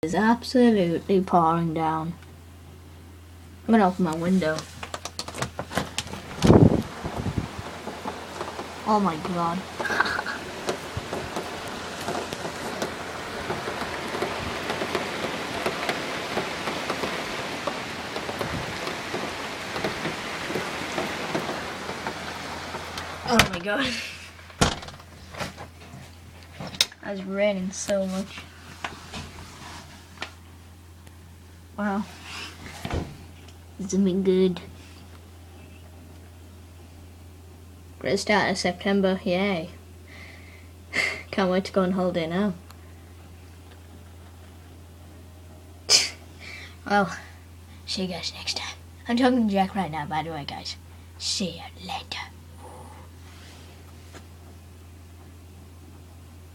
It's absolutely pouring down. I'm gonna open my window. Oh my god. Oh my god. It's raining so much. Wow. It's been good. Great start of September, yay. Can't wait to go on holiday now. Well, see you guys next time. I'm talking to Jack right now, by the way, guys. See you later.